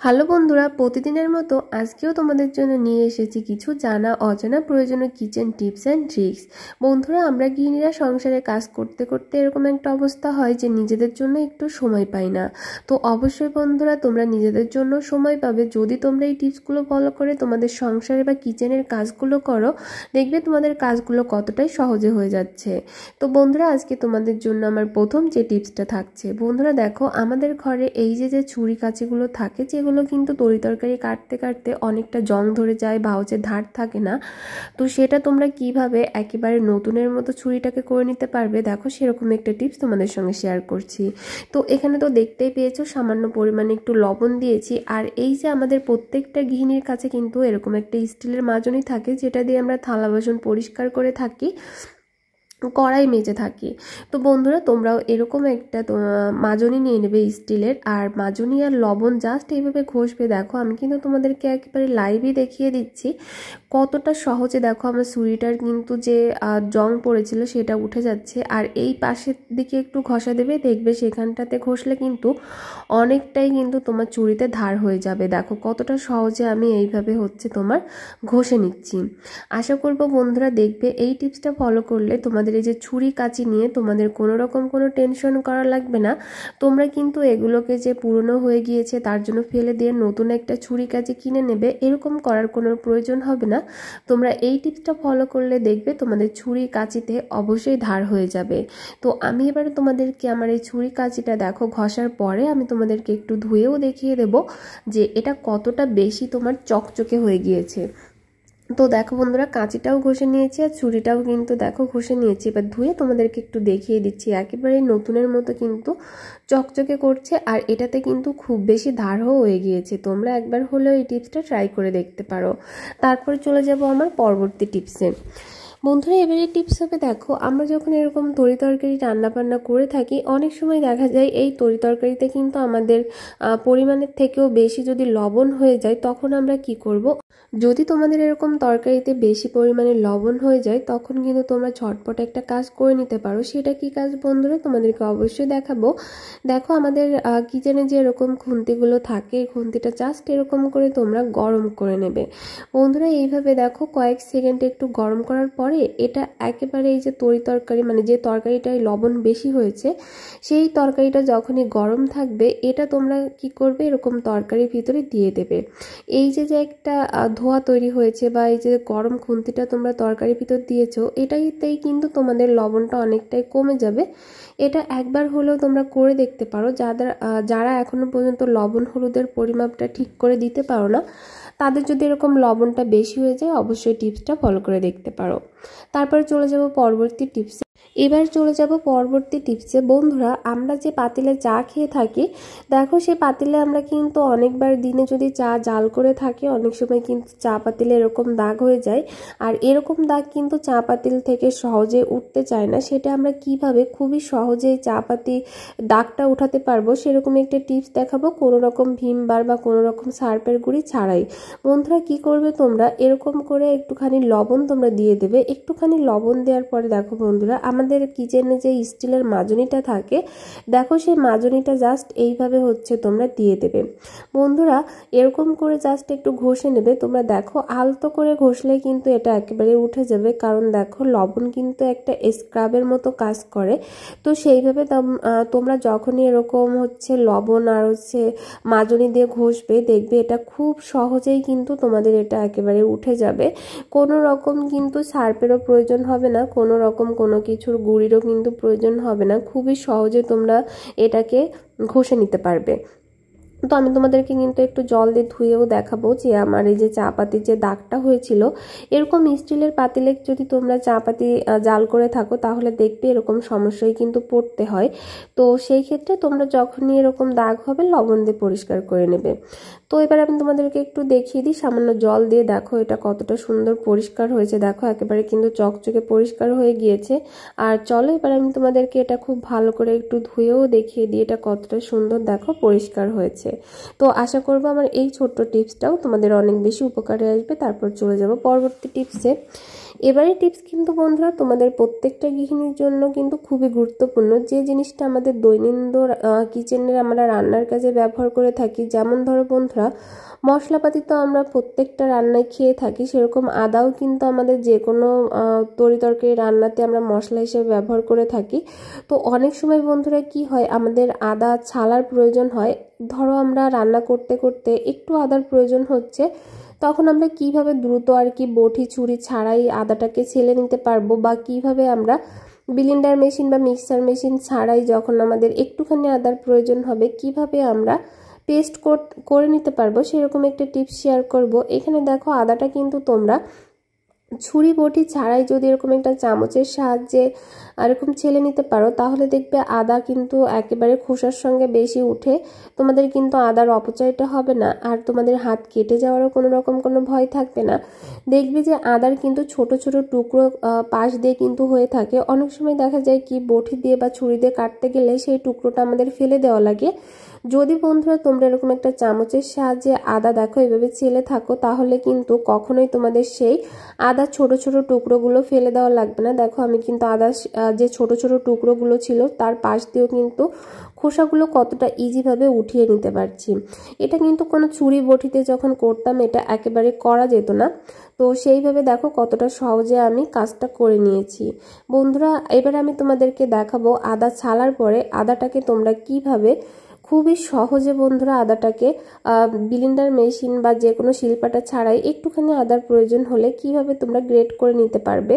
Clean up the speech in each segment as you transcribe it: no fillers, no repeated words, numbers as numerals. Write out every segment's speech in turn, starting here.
Hello বন্ধুরা, প্রতিদিনের মতো আজকেও তোমাদের জন্য নিয়ে এসেছি কিছু জানা অজানা প্রয়োজনীয় কিচেন টিপস অ্যান্ড ট্রিক্স। বন্ধুরা, আমরা গৃহিণীরা সংসারে কাজ করতে করতে এরকম একটা অবস্থা হয় যে নিজেদের জন্য একটু সময় পাই না। তো অবশ্যই বন্ধুরা, তোমরা নিজেদের জন্য সময় পাবে যদি তোমরা এই টিপসগুলো ফলো করে তোমাদের সংসারে বা কিচেনের কাজগুলো করো। দেখবে তোমাদের কাজগুলো কতটাই সহজে হয়ে যাচ্ছে। তো বন্ধুরা, আজকে তোমাদের জন্য আমার প্রথম যে টিপসটা থাকছে, বন্ধুরা দেখো, আমাদের ঘরে এই যে ছুরি কাঁচিগুলো থাকে, যেগুলো কিন্তু তরি তরকারি কাটতে কাটতে অনেকটা জং ধরে যায় বা হচ্ছে ধার থাকে না। তো সেটা তোমরা কিভাবে একেবারে নতুনের মতো ছুরিটাকে করে নিতে পারবে, দেখো সেরকম একটা টিপস তোমাদের সঙ্গে শেয়ার করছি। তো এখানে তো দেখতেই পেয়েছো সামান্য পরিমাণে একটু লবণ দিয়েছি। আর এই যে আমাদের প্রত্যেকটা গৃহিণীর কাছে কিন্তু এরকম একটা স্টিলের মাজনি থাকে, যেটা দিয়ে আমরা থালা বাসন পরিষ্কার করে থাকি, কড়াই মেজে থাকি। তো বন্ধুরা, তোমরাও এরকম একটা মাজনি নিয়ে নেবে স্টিলের, আর মাজনি আর লবণ জাস্ট এইভাবে ঘষবে। দেখো আমি কিন্তু তোমাদেরকে একেবারে লাইভই দেখিয়ে দিচ্ছি কতটা সহজে। দেখো আমার ছুরিটার কিন্তু যে জং পড়েছিল সেটা উঠে যাচ্ছে। আর এই পাশের দিকে একটু ঘষা দেবে, দেখবে সেখানটাতে ঘষলে কিন্তু অনেকটাই কিন্তু তোমার ছুরিতে ধার হয়ে যাবে। দেখো কতটা সহজে আমি এইভাবে তোমার ঘষে নিচ্ছি। আশা করবো বন্ধুরা, দেখবে এই টিপসটা ফলো করলে তোমাদের এই যে ছুরি কাঁচি নিয়ে তোমাদের কোনো রকম কোনো টেনশন করা লাগবে না। তোমরা কিন্তু এগুলোকে যে পুরনো হয়ে গিয়েছে তার জন্য ফেলে দিয়ে নতুন একটা ছুরি কাঁচি কিনে নেবে, এরকম করার কোনো প্রয়োজন হবে না। তোমরা এই টিপসটা ফলো করলে দেখবে তোমাদের ছুরি কাঁচিতে অবশ্যই ধার হয়ে যাবে। তো আমি এবারে তোমাদেরকে আমার এই ছুরি কাঁচিটা দেখো ঘষার পরে আমি তোমাদেরকে একটু ধুয়েও দেখিয়ে দেব যে এটা কতটা বেশি তোমার চকচকে হয়ে গিয়েছে। তো দেখো বন্ধুরা, কাঁচিটাও ঘষে নিয়েছি আর ছুরিটাও কিন্তু দেখো ঘষে নিয়েছি। এবার ধুয়ে তোমাদেরকে একটু দেখিয়ে দিচ্ছি, একেবারে নতুনের মতো কিন্তু চকচকে করছে। আর এটাতে কিন্তু খুব বেশি ধারও হয়ে গিয়েছে। তোমরা একবার হলেও এই টিপসটা ট্রাই করে দেখতে পারো। তারপরে চলে যাব আমার পরবর্তী টিপসে। বন্ধুরা, এবারে টিপস হবে, দেখো আমরা যখন এরকম তরি তরকারি রান্নাবান্না করে থাকি, অনেক সময় দেখা যায় এই তরি তরকারিতে কিন্তু আমাদের পরিমাণের থেকেও বেশি যদি লবণ হয়ে যায়, তখন আমরা কি করব, যদি তোমাদের এরকম তরকারিতে বেশি পরিমাণে লবণ হয়ে যায়, তখন কিন্তু তোমরা ঝটপট একটা কাজ করে নিতে পারো। সেটা কি কাজ বন্ধুরা, তোমাদেরকে অবশ্যই দেখাবো। দেখো আমাদের কিচেনে যে এরকম খুন্তিগুলো থাকে, এই খুন্তিটা জাস্ট এরকম করে তোমরা গরম করে নেবে। বন্ধুরা, এইভাবে দেখো কয়েক সেকেন্ডে একটু গরম করার পরে এটা একেবারে এই যে তরি তরকারি, মানে যে তরকারিটায় লবণ বেশি হয়েছে, সেই তরকারিটা যখনই গরম থাকবে, এটা তোমরা কি করবে, এরকম তরকারির ভিতরে দিয়ে দেবে। এই যে একটা ধোঁয়া তৈরি হয়েছে বা এই যে গরম খুন্তিটা তোমরা তরকারির ভিতর দিয়েছো, এটাইতেই কিন্তু তোমাদের লবণটা অনেকটাই কমে যাবে। এটা একবার হলেও তোমরা করে দেখতে পারো। যারা এখনো পর্যন্ত লবণ হলুদের পরিমাপটা ঠিক করে দিতে পারো না, তাদের যদি এরকম লবণটা বেশি হয়ে যায়, অবশ্যই টিপসটা ফলো করে দেখতে পারো। তারপরে চলে যাব পরবর্তী টিপসে। এবার চলে যাব পরবর্তী টিপসে। বন্ধুরা, আমরা যে পাতিলে চা খেয়ে থাকি, দেখো সেই পাতিলে আমরা কিন্তু অনেকবার দিনে যদি চা জাল করে থাকি, অনেক সময় কিন্তু চা পাতিলে এরকম দাগ হয়ে যায়। আর এরকম দাগ কিন্তু চা পাতিল থেকে সহজে উঠতে চায় না। সেটা আমরা কিভাবে খুবই সহজে চা পাতি দাগটা উঠাতে পারবো, সেরকম একটা টিপস দেখাবো, কোনো রকম ভীম বার বা কোনো রকম সার্ফের গুঁড়ি ছাড়াই। বন্ধুরা, কি করবে, তোমরা এরকম করে একটুখানি লবণ তোমরা দিয়ে দেবে। একটুখানি লবণ দেওয়ার পরে দেখো বন্ধুরা, আমাদের কিচেনে যে স্টিলের মাজনিটা থাকে, দেখো সেই মাজনিটা জাস্ট এইভাবে তোমরা দিয়ে দেবে। বন্ধুরা, এরকম করে জাস্ট একটু ঘষে নেবে। তোমরা দেখো আলতো করে ঘষলে কিন্তু এটা একেবারে উঠে যাবে, কারণ দেখো লবণ কিন্তু একটা স্ক্রাবের মতো কাজ করে। তো সেইভাবে তোমরা যখনই এরকম লবণ আর মাজনি দিয়ে ঘষবে, দেখবে এটা খুব সহজেই কিন্তু তোমাদের এটা একেবারে উঠে যাবে। কোনো রকম কিন্তু সার্ফেরও প্রয়োজন হবে না, কোনো রকম কোনো কিছুর গুঁড়িরও কিন্তু প্রয়োজন হবে না। খুবই সহজে তোমরা এটাকে ঘষে নিতে পারবে। তো আমি তোমাদেরকে কিন্তু একটু জল দিয়ে ধুয়েও দেখাবো যে আমার এই যে চা পাতির যে দাগটা হয়েছিল, এরকম স্টিলের পাতিলে যদি তোমরা চা পাতি জাল করে থাকো, তাহলে দেখবে এরকম সমস্যায় কিন্তু পড়তে হয়। তো সেই ক্ষেত্রে তোমরা যখনই এরকম দাগ হবে, লবণ দিয়ে পরিষ্কার করে নেবে। তো এবার আমি তোমাদেরকে একটু দেখিয়ে দিই সামান্য জল দিয়ে, দেখো এটা কতটা সুন্দর পরিষ্কার হয়েছে। দেখো একেবারে কিন্তু চকচকে পরিষ্কার হয়ে গিয়েছে। আর চলো এবার আমি তোমাদেরকে এটা খুব ভালো করে একটু ধুয়েও দেখিয়ে দিই এটা কতটা সুন্দর দেখো পরিষ্কার হয়েছে। তো আশা করবো আমার এই ছোট্ট টিপসটাও তোমাদের অনেক বেশি উপকারে আসবে। তারপর চলে যাব পরবর্তী টিপসে। এবারে টিপস কিন্তু বন্ধুরা তোমাদের প্রত্যেকটা গৃহিণীর জন্য কিন্তু খুবই গুরুত্বপূর্ণ, যে জিনিসটা আমাদের দৈনন্দিন কিচেনের আমরা রান্নার কাজে ব্যবহার করে থাকি। যেমন ধরো বন্ধুরা, মশলাপাতি তো আমরা প্রত্যেকটা রান্নায় খেয়ে থাকি, সেরকম আদাও কিন্তু আমাদের যে কোনো তরিতরকারি রান্নাতে আমরা মশলা হিসেবে ব্যবহার করে থাকি। তো অনেক সময় বন্ধুরা কি হয়, আমাদের আদা ছালার প্রয়োজন হয়। ধরো আমরা রান্না করতে করতে একটু আদার প্রয়োজন হচ্ছে, তখন আমরা কিভাবে দ্রুত আর কি বটি ছুরি ছাড়াই আদাটাকে ছেলে নিতে পারবো, বা কিভাবে আমরা ব্লেন্ডার মেশিন বা মিক্সার মেশিন ছাড়াই যখন আমাদের একটুখানি আদার প্রয়োজন হবে কিভাবে আমরা পেস্ট করে নিতে পারবো, সেরকম একটা টিপস শেয়ার করব। এখানে দেখো আদাটা কিন্তু তোমরা ছুরি বটি ছাড়াই যদি এরকম একটা চামচের সাহায্যে এরকম ছেলে নিতে পারো, তাহলে দেখবে আদা কিন্তু একেবারে খোসার সঙ্গে বেশি উঠে, তোমাদের কিন্তু আদার অপচয়টা হবে না, আর তোমাদের হাত কেটে যাওয়ারও কোনো ভয় থাকবে না। দেখবে যে আদার কিন্তু ছোট ছোট টুকরো পাশ দিয়ে কিন্তু হয়ে থাকে। অনেক সময় দেখা যায় কি বটি দিয়ে বা ছুরি দিয়ে কাটতে গেলে সেই টুকরোটা আমাদের ফেলে দেওয়া লাগে। যদি বন্ধুরা তোমরা এরকম একটা চামচের সাহায্যে আদা দেখো এভাবে ছেলে থাকো, তাহলে কিন্তু কখনোই তোমাদের সেই আদার ছোট ছোট টুকরোগুলো ফেলে দেওয়া লাগবে না। দেখো আমি কিন্তু আদার যে ছোট ছোট টুকরোগুলো ছিল তার পাশ দিয়েও কিন্তু খোসাগুলো কতটা ইজিভাবে উঠিয়ে নিতে পারছি। এটা কিন্তু কোনো ছুরি বটিতে যখন করতাম এটা একেবারে করা যেত না। তো সেইভাবে দেখো কতটা সহজে আমি কাজটা করে নিয়েছি। বন্ধুরা এবার আমি তোমাদেরকে দেখাবো আদা ছালার পরে আদাটাকে তোমরা কিভাবে খুবই সহজে বন্ধুরা আদাটাকে ব্লেন্ডার মেশিন বা যে কোনো শিলপাটা ছাড়াই একটুখানি আদার প্রয়োজন হলে কিভাবে তোমরা গ্রেট করে নিতে পারবে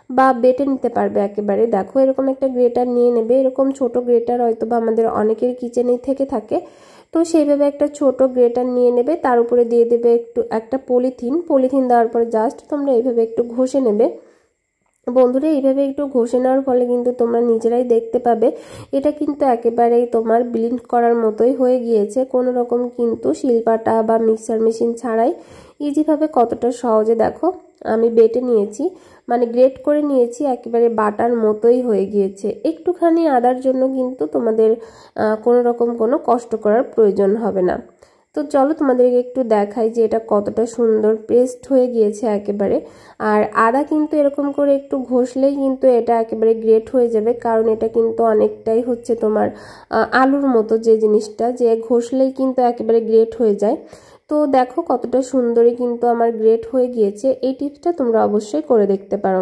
বা বেটে নিতে পারবে। একেবারে দেখো এরকম একটা গ্রেটার নিয়ে নেবে, এরকম ছোট গ্রেটার হয়তো বা আমাদের অনেকের কিচেনেই থেকে থাকে। তো সেইভাবে একটা ছোট গ্রেটার নিয়ে নেবে, তার উপরে দিয়ে দেবে একটা পলিথিন দেওয়ার পরে জাস্ট তোমরা এইভাবে একটু ঘষে নেবে। বন্ধুরা এইভাবে একটু ঘষে নেওয়ার ফলে কিন্তু তোমরা নিজেরাই দেখতে পাবে এটা কিন্তু একেবারেই তোমার ব্লেন্ড করার মতোই হয়ে গিয়েছে, কোনো রকম কিন্তু শিলপাটা বা মিক্সার মেশিন ছাড়াই ইজিভাবে কতটা সহজে দেখো আমি বেটে নিয়েছি, মানে গ্রেট করে নিয়েছি, একেবারে বাটার মতোই হয়ে গিয়েছে। একটুখানি আদার জন্য কিন্তু তোমাদের কোনো রকম কোনো কষ্ট করার প্রয়োজন হবে না। তো চলো তোমাদেরকে একটু দেখাই যে এটা কতটা সুন্দর পেস্ট হয়ে গিয়েছে একেবারে। আর আদা কিন্তু এরকম করে একটু ঘষলেই কিন্তু এটা একেবারে গ্রেট হয়ে যাবে, কারণ এটা কিন্তু অনেকটাই হচ্ছে তোমার আলুর মতো, যে জিনিসটা যে ঘষলেই কিন্তু একেবারে গ্রেট হয়ে যায়। তো দেখো কতটা সুন্দরই কিন্তু আমার গ্রেট হয়ে গিয়েছে। এই টিপসটা তোমরা অবশ্যই করে দেখতে পারো।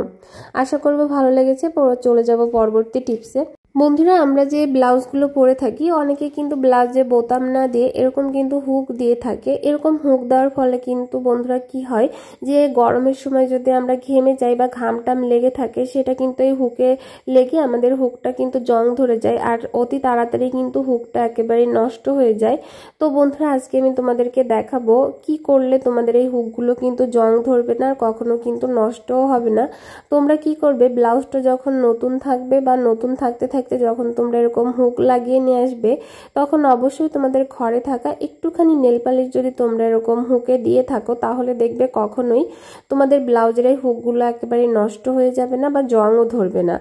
আশা করবো ভালো লেগেছে। চলে যাব পরবর্তী টিপসে। বন্ধুরা আমরা যে ব্লাউজগুলো পরে থাকি অনেকে কিন্তু ব্লাউজে বোতাম না দিয়ে এরকম কিন্তু হুক দিয়ে থাকে। এরকম হুক দেওয়ার ফলে কিন্তু বন্ধুরা কি হয় যে গরমের সময় যদি আমরা ঘেমে যাই বা ঘামটাম লেগে থাকে, সেটা কিন্তু এই হুকে লেগে আমাদের হুকটা কিন্তু জং ধরে যায়, আর অতি তাড়াতাড়ি কিন্তু হুকটা একেবারে নষ্ট হয়ে যায়। তো বন্ধুরা আজকে আমি তোমাদেরকে দেখাবো কি করলে তোমাদের এই হুকগুলো কিন্তু জং ধরবে না, আর কখনো কিন্তু নষ্টও হবে না। তোমরা কি করবে, ব্লাউজটা যখন নতুন থাকবে বা নতুন থাকতে থাকতে যখন তোমরা এরকম হুক লাগিয়ে নিয়ে আসবে, তখন অবশ্যই তোমাদের ঘরে থাকা একটুখানি নেল পালিশ যদি তোমরা এরকম হুকে দিয়ে থাকো, তাহলে দেখবে কখনোই তোমাদের ব্লাউজের এই হুকগুলো একেবারে নষ্ট হয়ে যাবে না বা জংও ধরবে না।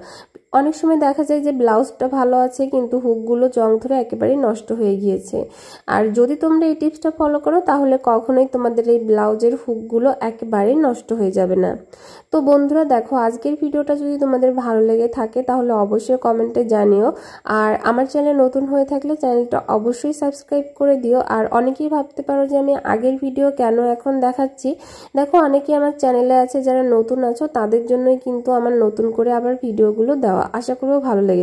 অনেক সময় দেখা যায় যে ব্লাউজটা ভালো আছে কিন্তু হুকগুলো জং ধরে একেবারেই নষ্ট হয়ে গিয়েছে। আর যদি তোমরা এই টিপসটা ফলো করো তাহলে কখনোই তোমাদের এই ব্লাউজের হুকগুলো একেবারেই নষ্ট হয়ে যাবে না। তো বন্ধুরা দেখো আজকের ভিডিওটা যদি তোমাদের ভালো লেগে থাকে তাহলে অবশ্যই কমেন্টে জানিও, আর আমার চ্যানেল নতুন হয়ে থাকলে চ্যানেলটা অবশ্যই সাবস্ক্রাইব করে দিও। আর অনেকেই ভাবতে পারো যে আমি আগের ভিডিও কেন এখন দেখাচ্ছি, দেখো অনেকেই আমার চ্যানেলে আছে যারা নতুন আছো, তাদের জন্যই কিন্তু আমার নতুন করে আবার ভিডিওগুলো দেওয়া। আশা করবো ভালো লেগে